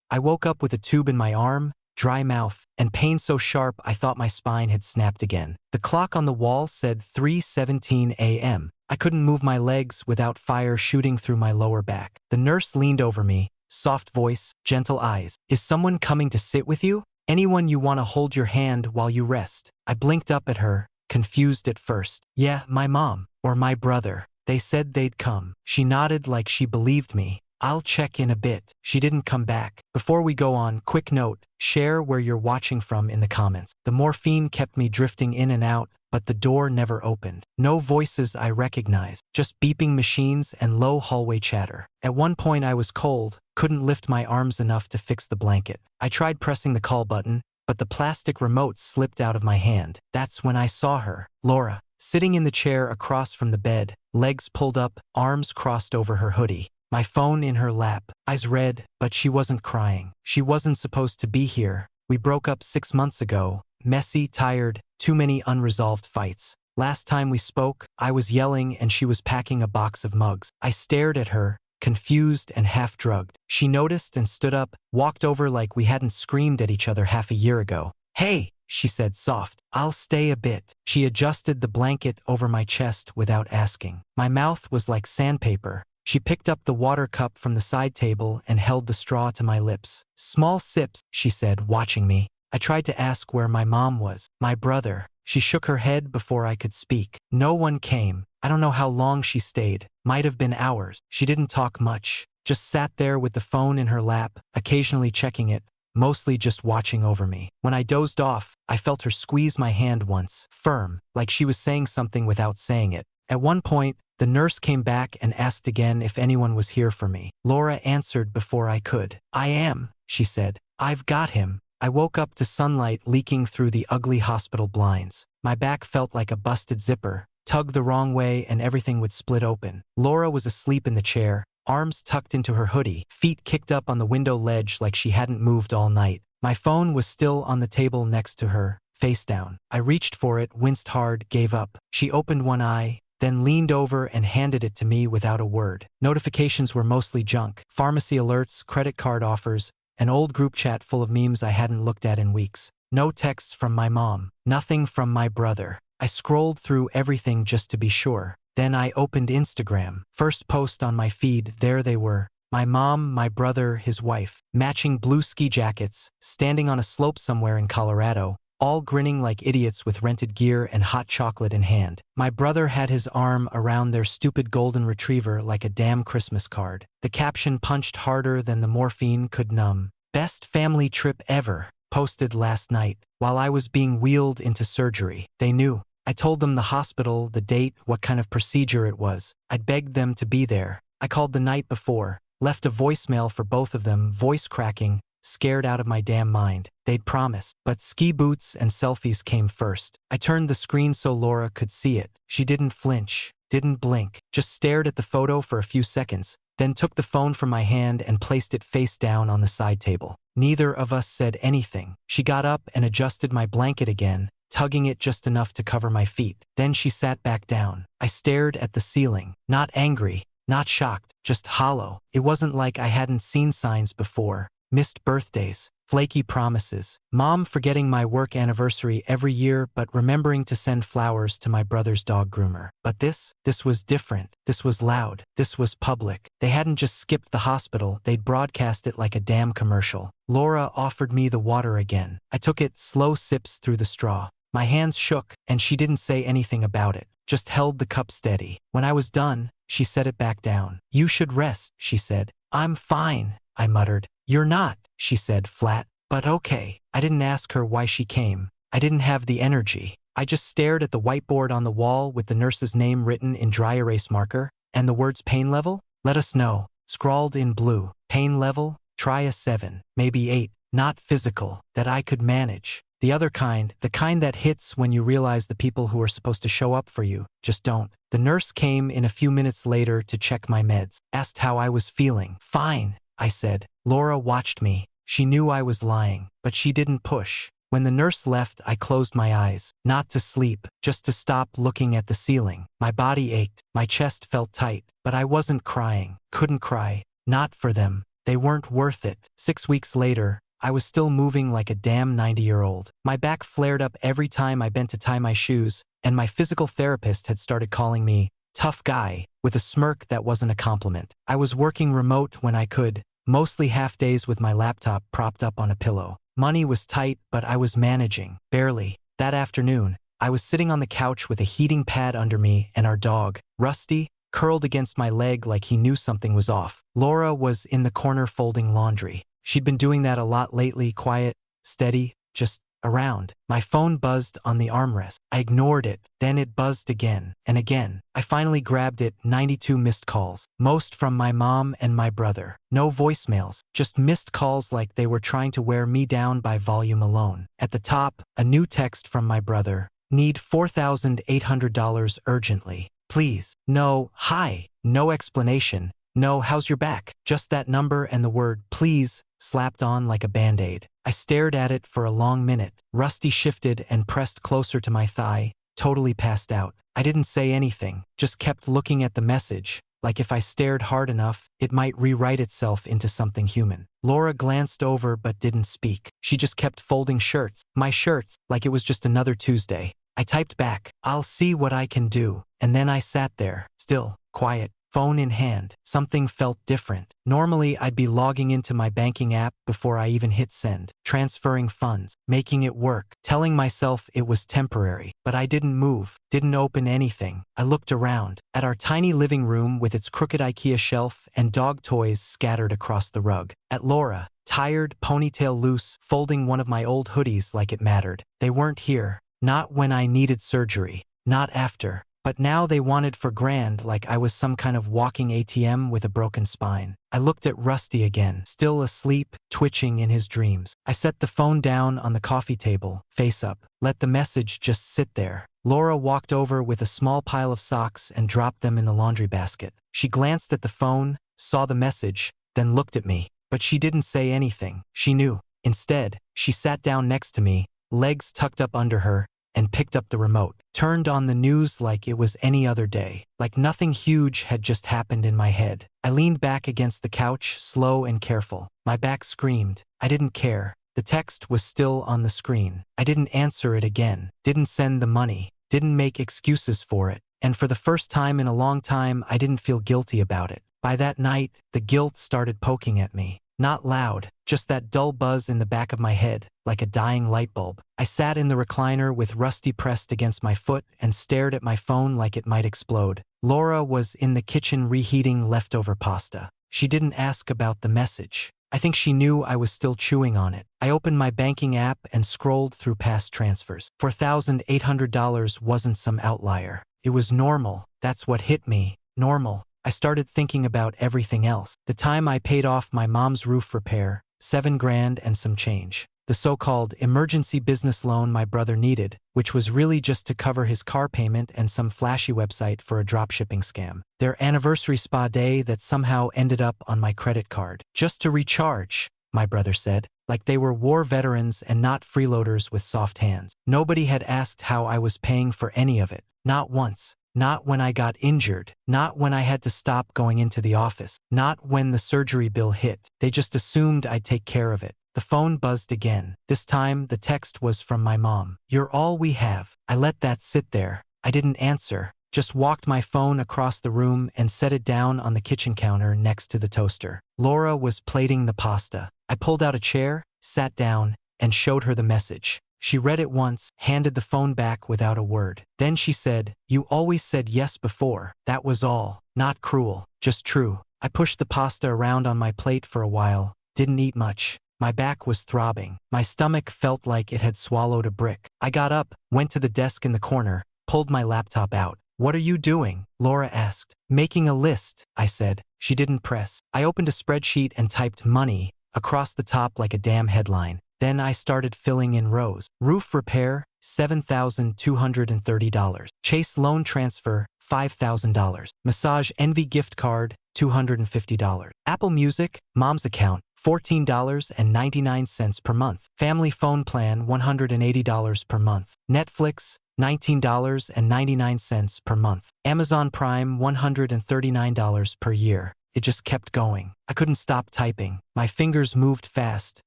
I woke up with a tube in my arm, dry mouth, and pain so sharp I thought my spine had snapped again. The clock on the wall said 3:17 a.m. I couldn't move my legs without fire shooting through my lower back. The nurse leaned over me, soft voice, gentle eyes. "Is someone coming to sit with you? Anyone you want to hold your hand while you rest?" I blinked up at her, confused at first. "Yeah, my mom, or my brother. They said they'd come." She nodded like she believed me. "I'll check in a bit." She didn't come back. Before we go on, quick note, share where you're watching from in the comments. The morphine kept me drifting in and out, but the door never opened. No voices I recognized, just beeping machines and low hallway chatter. At one point I was cold, couldn't lift my arms enough to fix the blanket. I tried pressing the call button, but the plastic remote slipped out of my hand. That's when I saw her, Laura, sitting in the chair across from the bed, legs pulled up, arms crossed over her hoodie. My phone in her lap, eyes red, but she wasn't crying. She wasn't supposed to be here. We broke up 6 months ago. Messy, tired, too many unresolved fights. Last time we spoke, I was yelling and she was packing a box of mugs. I stared at her, confused and half-drugged. She noticed and stood up, walked over like we hadn't screamed at each other half a year ago. "Hey," she said soft. "I'll stay a bit." She adjusted the blanket over my chest without asking. My mouth was like sandpaper. She picked up the water cup from the side table and held the straw to my lips. "Small sips," she said, watching me. I tried to ask where my mom was. "My brother." She shook her head before I could speak. "No one came." I don't know how long she stayed. Might have been hours. She didn't talk much. Just sat there with the phone in her lap, occasionally checking it, mostly just watching over me. When I dozed off, I felt her squeeze my hand once, firm, like she was saying something without saying it. At one point, the nurse came back and asked again if anyone was here for me. Laura answered before I could. "I am," she said. "I've got him." I woke up to sunlight leaking through the ugly hospital blinds. My back felt like a busted zipper. Tug the wrong way and everything would split open. Laura was asleep in the chair, arms tucked into her hoodie, feet kicked up on the window ledge like she hadn't moved all night. My phone was still on the table next to her, face down. I reached for it, winced hard, gave up. She opened one eye, then leaned over and handed it to me without a word. Notifications were mostly junk. Pharmacy alerts, credit card offers, an old group chat full of memes I hadn't looked at in weeks. No texts from my mom. Nothing from my brother. I scrolled through everything just to be sure. Then I opened Instagram. First post on my feed, there they were. My mom, my brother, his wife. Matching blue ski jackets, standing on a slope somewhere in Colorado. All grinning like idiots with rented gear and hot chocolate in hand. My brother had his arm around their stupid golden retriever like a damn Christmas card. The caption punched harder than the morphine could numb. "Best family trip ever," posted last night, while I was being wheeled into surgery. They knew. I told them the hospital, the date, what kind of procedure it was. I'd begged them to be there. I called the night before, left a voicemail for both of them, voice cracking, scared out of my damn mind. They'd promised, but ski boots and selfies came first. I turned the screen so Laura could see it. She didn't flinch, didn't blink, just stared at the photo for a few seconds, then took the phone from my hand and placed it face down on the side table. Neither of us said anything. She got up and adjusted my blanket again, tugging it just enough to cover my feet. Then she sat back down. I stared at the ceiling, not angry, not shocked, just hollow. It wasn't like I hadn't seen signs before. Missed birthdays, flaky promises, mom forgetting my work anniversary every year but remembering to send flowers to my brother's dog groomer. But this was different. This was loud. This was public. They hadn't just skipped the hospital, they'd broadcast it like a damn commercial. Laura offered me the water again. I took it, slow sips through the straw. My hands shook, and she didn't say anything about it, just held the cup steady. When I was done, she set it back down. "You should rest," she said. "I'm fine," I muttered. "You're not," she said flat, "but okay." I didn't ask her why she came. I didn't have the energy. I just stared at the whiteboard on the wall with the nurse's name written in dry erase marker, and the words pain level, let us know, scrawled in blue. Pain level, try a 7, maybe 8, not physical, that I could manage. The other kind, the kind that hits when you realize the people who are supposed to show up for you just don't. The nurse came in a few minutes later to check my meds, asked how I was feeling. "Fine," I said. Laura watched me. She knew I was lying, but she didn't push. When the nurse left, I closed my eyes, not to sleep, just to stop looking at the ceiling. My body ached, my chest felt tight, but I wasn't crying, couldn't cry, not for them. They weren't worth it. 6 weeks later, I was still moving like a damn 90-year-old. My back flared up every time I bent to tie my shoes, and my physical therapist had started calling me tough guy, with a smirk that wasn't a compliment. I was working remote when I could, mostly half days with my laptop propped up on a pillow. Money was tight, but I was managing. Barely. That afternoon, I was sitting on the couch with a heating pad under me and our dog, Rusty, curled against my leg like he knew something was off. Laura was in the corner folding laundry. She'd been doing that a lot lately, quiet, steady, just around. My phone buzzed on the armrest. I ignored it, then it buzzed again and again. I finally grabbed it. 92 missed calls, most from my mom and my brother. No voicemails, just missed calls like they were trying to wear me down by volume alone. At the top, a new text from my brother. Need $4,800 urgently. Please. No, hi. No explanation. No, how's your back? Just that number and the word please slapped on like a band-aid. I stared at it for a long minute. Rusty shifted and pressed closer to my thigh, totally passed out. I didn't say anything, just kept looking at the message, like if I stared hard enough, it might rewrite itself into something human. Laura glanced over but didn't speak. She just kept folding shirts, my shirts, like it was just another Tuesday. I typed back, I'll see what I can do. And then I sat there, still, quiet, phone in hand. Something felt different. Normally, I'd be logging into my banking app before I even hit send, transferring funds, making it work, telling myself it was temporary. But I didn't move, didn't open anything. I looked around, at our tiny living room with its crooked IKEA shelf and dog toys scattered across the rug. At Laura, tired, ponytail loose, folding one of my old hoodies like it mattered. They weren't here. Not when I needed surgery. Not after. But now they wanted for grand like I was some kind of walking ATM with a broken spine. I looked at Rusty again, still asleep, twitching in his dreams. I set the phone down on the coffee table, face up, let the message just sit there. Laura walked over with a small pile of socks and dropped them in the laundry basket. She glanced at the phone, saw the message, then looked at me. But she didn't say anything. She knew. Instead, she sat down next to me, legs tucked up under her, and picked up the remote, turned on the news like it was any other day, like nothing huge had just happened in my head. I leaned back against the couch, slow and careful. My back screamed. I didn't care. The text was still on the screen. I didn't answer it again, didn't send the money, didn't make excuses for it. And for the first time in a long time, I didn't feel guilty about it. By that night, the guilt started poking at me. Not loud, just that dull buzz in the back of my head, like a dying light bulb. I sat in the recliner with Rusty pressed against my foot and stared at my phone like it might explode. Laura was in the kitchen reheating leftover pasta. She didn't ask about the message. I think she knew I was still chewing on it. I opened my banking app and scrolled through past transfers. $4,800 wasn't some outlier. It was normal. That's what hit me. Normal. I started thinking about everything else. The time I paid off my mom's roof repair, $7,000 and some change. The so-called emergency business loan my brother needed, which was really just to cover his car payment and some flashy website for a dropshipping scam. Their anniversary spa day that somehow ended up on my credit card. Just to recharge, my brother said, like they were war veterans and not freeloaders with soft hands. Nobody had asked how I was paying for any of it. Not once. Not when I got injured, not when I had to stop going into the office, not when the surgery bill hit. They just assumed I'd take care of it. The phone buzzed again. This time, the text was from my mom. You're all we have. I let that sit there. I didn't answer, just walked my phone across the room and set it down on the kitchen counter next to the toaster. Laura was plating the pasta. I pulled out a chair, sat down, and showed her the message. She read it once, handed the phone back without a word. Then she said, "You always said yes before." That was all. Not cruel, just true. I pushed the pasta around on my plate for a while, didn't eat much. My back was throbbing. My stomach felt like it had swallowed a brick. I got up, went to the desk in the corner, pulled my laptop out. "What are you doing?" Laura asked. "Making a list," I said. She didn't press. I opened a spreadsheet and typed money across the top like a damn headline. Then I started filling in rows. Roof repair, $7,230. Chase loan transfer, $5,000. Massage Envy gift card, $250. Apple Music, mom's account, $14.99 per month. Family phone plan, $180 per month. Netflix, $19.99 per month. Amazon Prime, $139 per year. it just kept going. I couldn't stop typing. My fingers moved fast,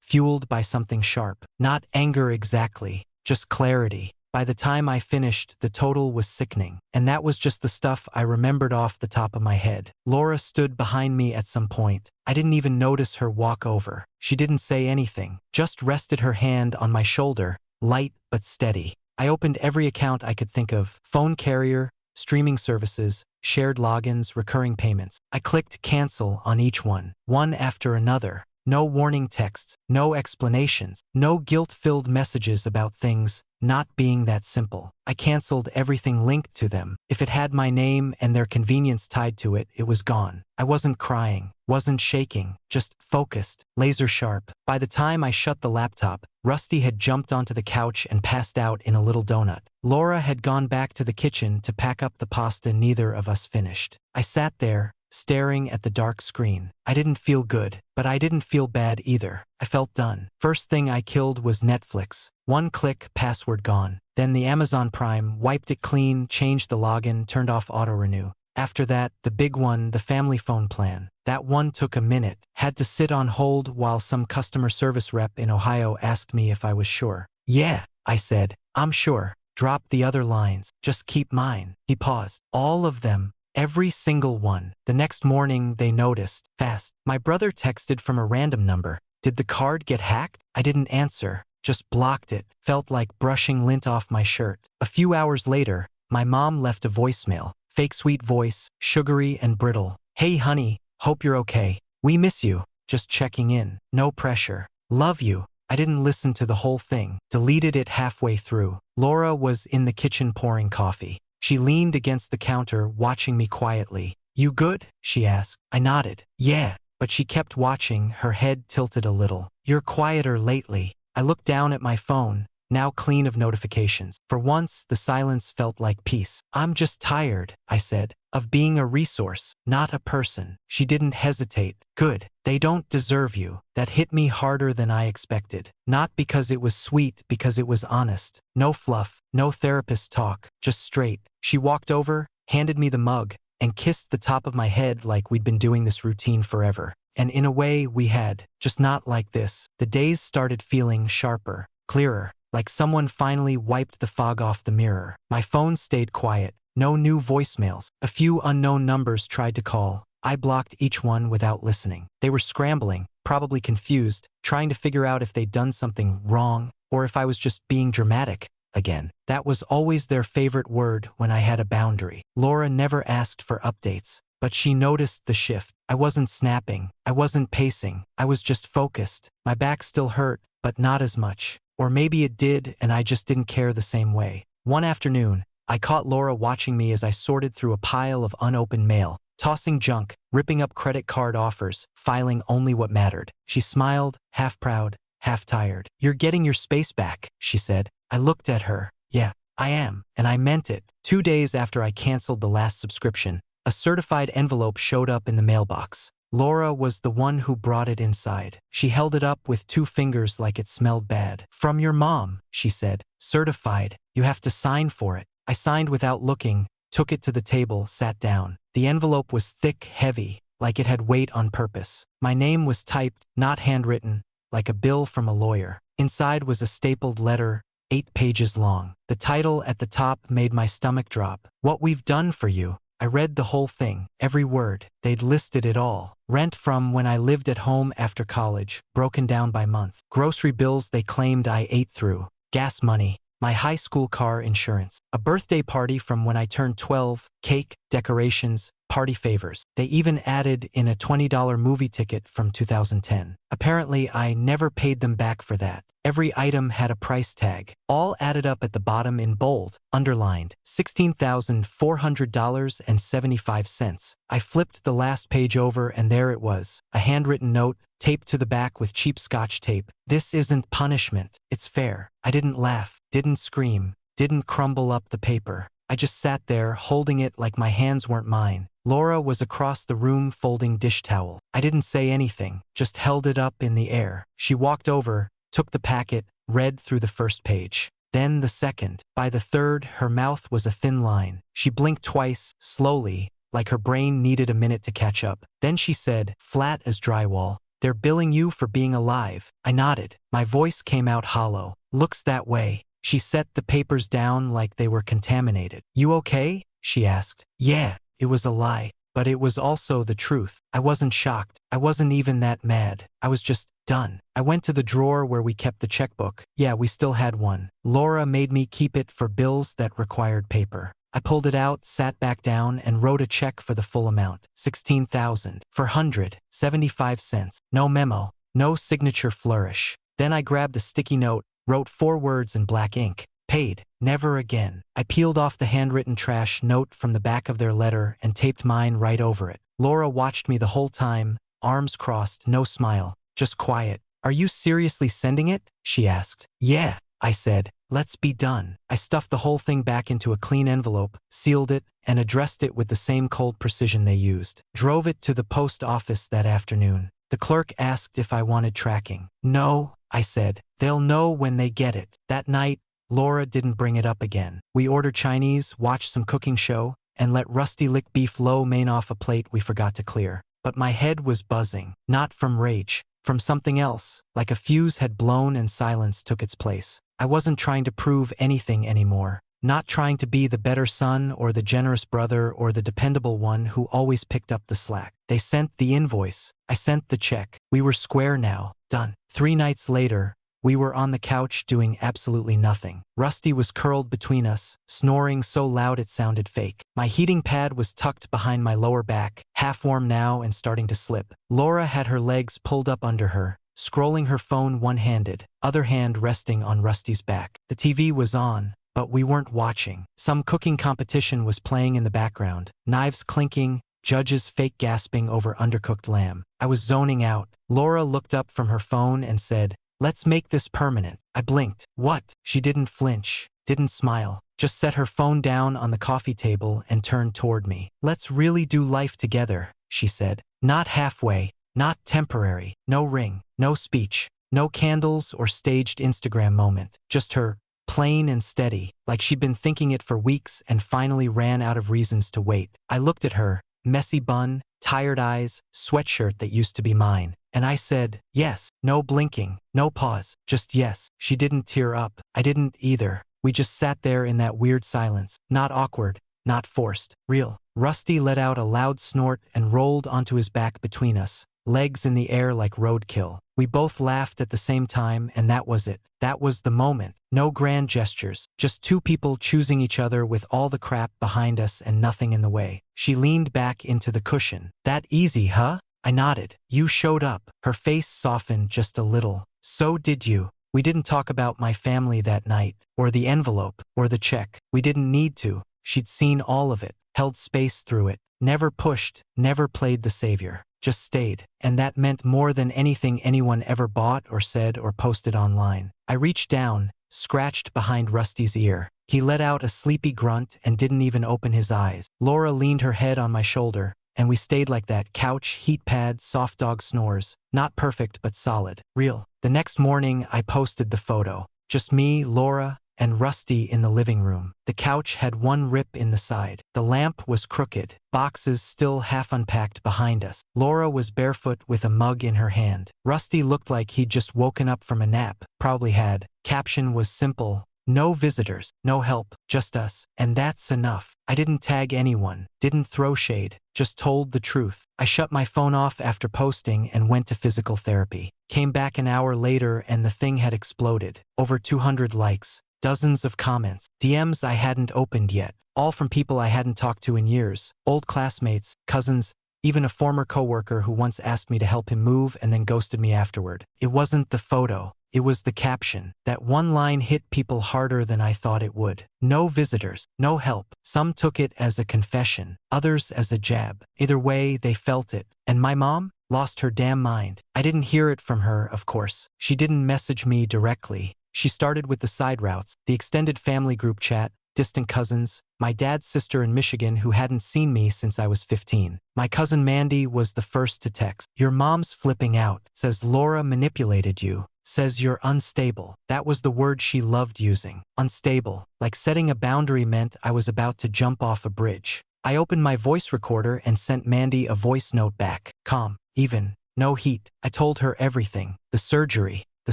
fueled by something sharp. Not anger exactly, just clarity. By the time I finished, the total was sickening. And that was just the stuff I remembered off the top of my head. Laura stood behind me at some point. I didn't even notice her walk over. She didn't say anything, just rested her hand on my shoulder, light but steady. I opened every account I could think of: phone carrier, streaming services, shared logins, recurring payments. I clicked cancel on each one after another. No warning texts, no explanations, no guilt-filled messages about things not being that simple. I canceled everything linked to them. If it had my name and their convenience tied to it, it was gone. I wasn't crying, wasn't shaking, just focused, laser sharp. By the time I shut the laptop, Rusty had jumped onto the couch and passed out in a little donut. Laura had gone back to the kitchen to pack up the pasta neither of us finished. I sat there, staring at the dark screen. I didn't feel good, but I didn't feel bad either. I felt done. First thing I killed was Netflix. One click, password gone. Then the Amazon Prime, wiped it clean, changed the login, turned off auto-renew. After that, the big one, the family phone plan. That one took a minute. Had to sit on hold while some customer service rep in Ohio asked me if I was sure. Yeah, I said, I'm sure. Drop the other lines. Just keep mine. He paused. All of them. Every single one. The next morning, they noticed. Fast. My brother texted from a random number. Did the card get hacked? I didn't answer. Just blocked it. Felt like brushing lint off my shirt. A few hours later, my mom left a voicemail. Fake sweet voice, sugary and brittle. Hey honey, hope you're okay. We miss you. Just checking in. No pressure. Love you. I didn't listen to the whole thing. Deleted it halfway through. Laura was in the kitchen pouring coffee. She leaned against the counter, watching me quietly. You good? She asked. I nodded. Yeah, but she kept watching, her head tilted a little. You're quieter lately. I looked down at my phone, now clean of notifications. For once, the silence felt like peace. I'm just tired, I said, of being a resource, not a person. She didn't hesitate. Good. They don't deserve you. That hit me harder than I expected. Not because it was sweet, because it was honest. No fluff, no therapist talk, just straight. She walked over, handed me the mug, and kissed the top of my head like we'd been doing this routine forever. And in a way, we had, just not like this. The days started feeling sharper, clearer, like someone finally wiped the fog off the mirror. My phone stayed quiet. No new voicemails. A few unknown numbers tried to call. I blocked each one without listening. They were scrambling, probably confused, trying to figure out if they'd done something wrong or if I was just being dramatic again. That was always their favorite word when I had a boundary. Laura never asked for updates, but she noticed the shift. I wasn't snapping. I wasn't pacing. I was just focused. My back still hurt, but not as much. Or maybe it did, and I just didn't care the same way. One afternoon, I caught Laura watching me as I sorted through a pile of unopened mail, tossing junk, ripping up credit card offers, filing only what mattered. She smiled, half proud, half tired. You're getting your space back, she said. I looked at her. Yeah, I am, and I meant it. 2 days after I canceled the last subscription, a certified envelope showed up in the mailbox. Laura was the one who brought it inside. She held it up with 2 fingers like it smelled bad. From your mom, she said. Certified. You have to sign for it. I signed without looking, took it to the table, sat down. The envelope was thick, heavy, like it had weight on purpose. My name was typed, not handwritten, like a bill from a lawyer. Inside was a stapled letter, 8 pages long. The title at the top made my stomach drop. What we've done for you. I read the whole thing, every word. They'd listed it all. Rent from when I lived at home after college, broken down by month. Grocery bills they claimed I ate through. Gas money. My high school car insurance. A birthday party from when I turned 12. Cake, decorations, party favors. They even added in a $20 movie ticket from 2010. Apparently, I never paid them back for that. Every item had a price tag, all added up at the bottom in bold, underlined, $16,400.75. I flipped the last page over and there it was, a handwritten note, taped to the back with cheap Scotch tape. This isn't punishment, it's fair. I didn't laugh, didn't scream, didn't crumble up the paper. I just sat there, holding it like my hands weren't mine. Laura was across the room folding dish towel. I didn't say anything, just held it up in the air. She walked over, took the packet, read through the first page. Then the second. By the third, her mouth was a thin line. She blinked twice, slowly, like her brain needed a minute to catch up. Then she said, flat as drywall, "They're billing you for being alive." I nodded. My voice came out hollow. "Looks that way." She set the papers down like they were contaminated. "You okay?" she asked. Yeah, it was a lie. But it was also the truth. I wasn't shocked. I wasn't even that mad. I was just done. I went to the drawer where we kept the checkbook. Yeah, we still had one. Laura made me keep it for bills that required paper. I pulled it out, sat back down, and wrote a check for the full amount. $16,000 for 175 cents. No memo. No signature flourish. Then I grabbed a sticky note, wrote 4 words in black ink. Paid. Never again. I peeled off the handwritten trash note from the back of their letter and taped mine right over it. Laura watched me the whole time, arms crossed, no smile, just quiet. "Are you seriously sending it?" she asked. "Yeah," I said. "Let's be done." I stuffed the whole thing back into a clean envelope, sealed it, and addressed it with the same cold precision they used. Drove it to the post office that afternoon. The clerk asked if I wanted tracking. "No," I said. "They'll know when they get it." That night, Laura didn't bring it up again. We ordered Chinese, watched some cooking show, and let Rusty lick beef lo mein off a plate we forgot to clear. But my head was buzzing, not from rage, from something else, like a fuse had blown and silence took its place. I wasn't trying to prove anything anymore, not trying to be the better son or the generous brother or the dependable one who always picked up the slack. They sent the invoice. I sent the check. We were square now, done. 3 nights later, we were on the couch doing absolutely nothing. Rusty was curled between us, snoring so loud it sounded fake. My heating pad was tucked behind my lower back, half warm now and starting to slip. Laura had her legs pulled up under her, scrolling her phone one-handed, other hand resting on Rusty's back. The TV was on, but we weren't watching. Some cooking competition was playing in the background, knives clinking, judges fake gasping over undercooked lamb. I was zoning out. Laura looked up from her phone and said, "Let's make this permanent." I blinked. "What?" She didn't flinch, didn't smile, just set her phone down on the coffee table and turned toward me. "Let's really do life together," she said. "Not halfway, not temporary, no ring, no speech, no candles or staged Instagram moment, just her, plain and steady, like she'd been thinking it for weeks and finally ran out of reasons to wait." I looked at her, messy bun, tired eyes, sweatshirt that used to be mine. And I said, yes. No blinking, no pause, just yes. She didn't tear up. I didn't either. We just sat there in that weird silence, not awkward, not forced, real. Rusty let out a loud snort and rolled onto his back between us, legs in the air like roadkill. We both laughed at the same time, and that was it. That was the moment. No grand gestures, just 2 people choosing each other with all the crap behind us and nothing in the way. She leaned back into the cushion. "That easy, huh?" I nodded. "You showed up." Her face softened just a little. "So did you." We didn't talk about my family that night, or the envelope, or the check. We didn't need to. She'd seen all of it, held space through it, never pushed, never played the savior, just stayed. And that meant more than anything anyone ever bought or said or posted online. I reached down, scratched behind Rusty's ear. He let out a sleepy grunt and didn't even open his eyes. Laura leaned her head on my shoulder, and we stayed like that, couch, heat pad, soft dog snores. Not perfect, but solid. Real. The next morning, I posted the photo. Just me, Laura, and Rusty in the living room. The couch had one rip in the side. The lamp was crooked, boxes still half unpacked behind us. Laura was barefoot with a mug in her hand. Rusty looked like he'd just woken up from a nap, probably had. Caption was simple. No visitors, no help, just us. And that's enough. I didn't tag anyone, didn't throw shade, just told the truth. I shut my phone off after posting and went to physical therapy. Came back an hour later and the thing had exploded. Over 200 likes, dozens of comments, DMs I hadn't opened yet, all from people I hadn't talked to in years, old classmates, cousins, even a former coworker who once asked me to help him move and then ghosted me afterward. It wasn't the photo. It was the caption. That one line hit people harder than I thought it would. No visitors, no help. Some took it as a confession, others as a jab. Either way, they felt it. And my mom? Lost her damn mind. I didn't hear it from her, of course. She didn't message me directly. She started with the side routes, the extended family group chat, distant cousins, my dad's sister in Michigan who hadn't seen me since I was 15. My cousin Mandy was the first to text. "Your mom's flipping out. Says Laura manipulated you. Says you're unstable." That was the word she loved using. Unstable. Like setting a boundary meant I was about to jump off a bridge. I opened my voice recorder and sent Mandy a voice note back. Calm, even, no heat. I told her everything. The surgery, the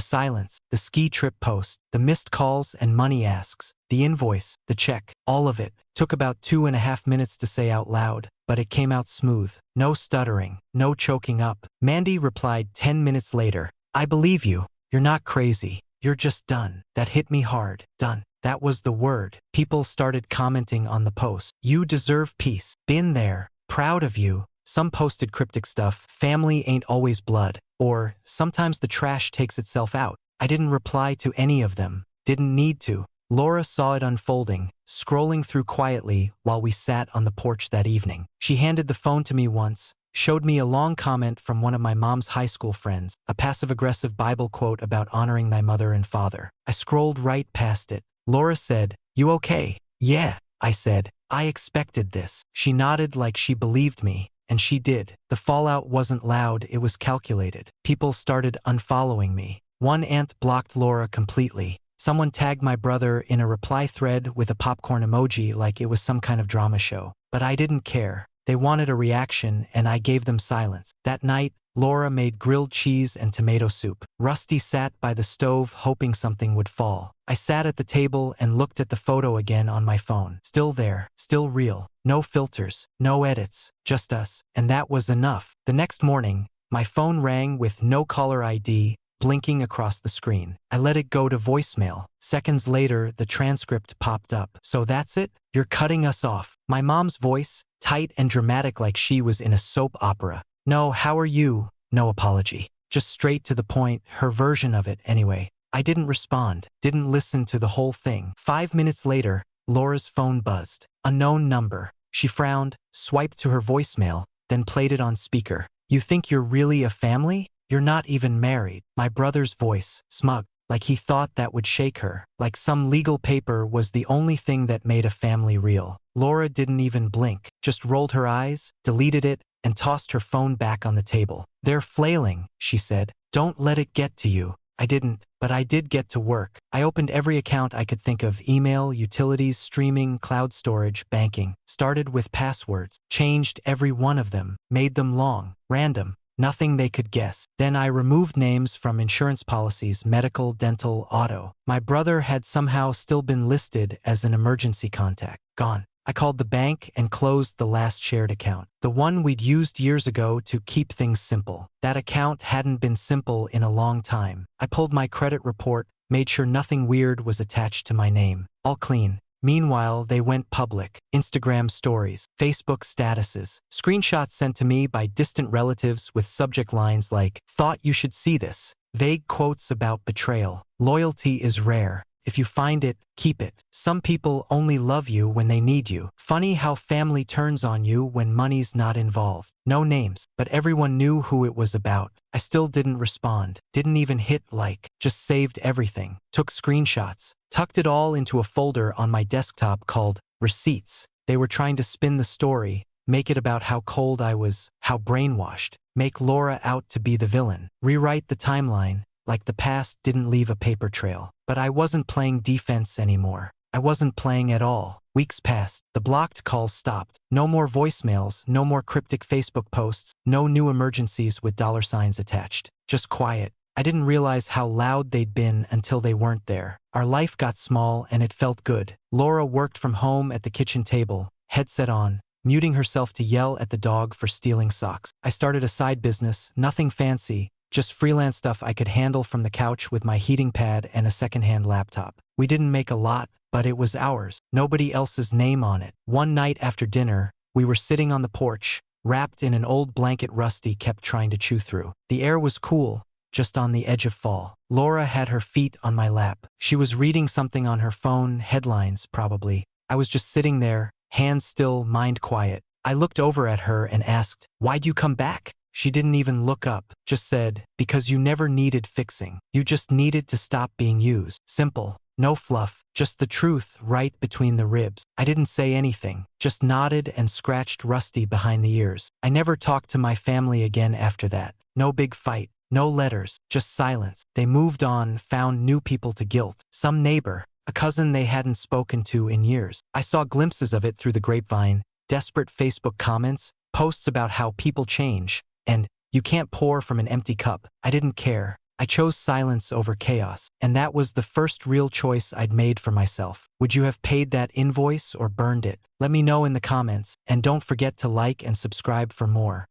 silence, the ski trip post, the missed calls and money asks, the invoice, the check, all of it. Took about 2.5 minutes to say out loud, but it came out smooth. No stuttering, no choking up. Mandy replied 10 minutes later, I believe you. You're not crazy. You're just done. That hit me hard. Done. That was the word. People started commenting on the post. You deserve peace. Been there. Proud of you. Some posted cryptic stuff. Family ain't always blood. Or, sometimes the trash takes itself out. I didn't reply to any of them. Didn't need to. Laura saw it unfolding, scrolling through quietly while we sat on the porch that evening. She handed the phone to me once, showed me a long comment from one of my mom's high school friends, a passive-aggressive Bible quote about honoring thy mother and father. I scrolled right past it. Laura said, "You okay?" "Yeah," I said. "I expected this." She nodded like she believed me, and she did. The fallout wasn't loud, it was calculated. People started unfollowing me. One aunt blocked Laura completely. Someone tagged my brother in a reply thread with a popcorn emoji like it was some kind of drama show. But I didn't care. They wanted a reaction, and I gave them silence. That night, Laura made grilled cheese and tomato soup. Rusty sat by the stove hoping something would fall. I sat at the table and looked at the photo again on my phone. Still there, still real. No filters, no edits, just us. And that was enough. The next morning, my phone rang with no caller ID, blinking across the screen. I let it go to voicemail. Seconds later, the transcript popped up. "So that's it? You're cutting us off." My mom's voice, tight and dramatic like she was in a soap opera. "No, how are you?" No apology. Just straight to the point, her version of it anyway. I didn't respond, didn't listen to the whole thing. 5 minutes later, Laura's phone buzzed. Unknown number. She frowned, swiped to her voicemail, then played it on speaker. "You think you're really a family? You're not even married." My brother's voice, smug, like he thought that would shake her, like some legal paper was the only thing that made a family real. Laura didn't even blink, just rolled her eyes, deleted it, and tossed her phone back on the table. "They're flailing," she said. "Don't let it get to you." I didn't, but I did get to work. I opened every account I could think of: email, utilities, streaming, cloud storage, banking. Started with passwords, changed every one of them, made them long, random, nothing they could guess. Then I removed names from insurance policies: medical, dental, auto. My brother had somehow still been listed as an emergency contact. Gone. I called the bank and closed the last shared account, the one we'd used years ago to keep things simple. That account hadn't been simple in a long time. I pulled my credit report, made sure nothing weird was attached to my name. All clean. Meanwhile, they went public. Instagram stories, Facebook statuses, screenshots sent to me by distant relatives with subject lines like, "Thought you should see this." Vague quotes about betrayal. "Loyalty is rare. If you find it, keep it. Some people only love you when they need you. Funny how family turns on you when money's not involved." No names, but everyone knew who it was about. I still didn't respond, didn't even hit like, just saved everything, took screenshots, tucked it all into a folder on my desktop called Receipts. They were trying to spin the story, make it about how cold I was, how brainwashed, make Laura out to be the villain, rewrite the timeline, like the past didn't leave a paper trail. But I wasn't playing defense anymore. I wasn't playing at all. Weeks passed. The blocked calls stopped. No more voicemails, no more cryptic Facebook posts, no new emergencies with $signs attached. Just quiet. I didn't realize how loud they'd been until they weren't there. Our life got small and it felt good. Laura worked from home at the kitchen table, headset on, muting herself to yell at the dog for stealing socks. I started a side business, nothing fancy, just freelance stuff I could handle from the couch with my heating pad and a secondhand laptop. We didn't make a lot, but it was ours. Nobody else's name on it. One night after dinner, we were sitting on the porch, wrapped in an old blanket Rusty kept trying to chew through. The air was cool, just on the edge of fall. Laura had her feet on my lap. She was reading something on her phone, headlines probably. I was just sitting there, hands still, mind quiet. I looked over at her and asked, "Why'd you come back?" She didn't even look up, just said, "Because you never needed fixing. You just needed to stop being used." Simple, no fluff, just the truth right between the ribs. I didn't say anything, just nodded and scratched Rusty behind the ears. I never talked to my family again after that. No big fight, no letters, just silence. They moved on, found new people to guilt. Some neighbor, a cousin they hadn't spoken to in years. I saw glimpses of it through the grapevine, desperate Facebook comments, posts about how people change, and you can't pour from an empty cup. I didn't care. I chose silence over chaos, and that was the first real choice I'd made for myself. Would you have paid that invoice or burned it? Let me know in the comments, and don't forget to like and subscribe for more.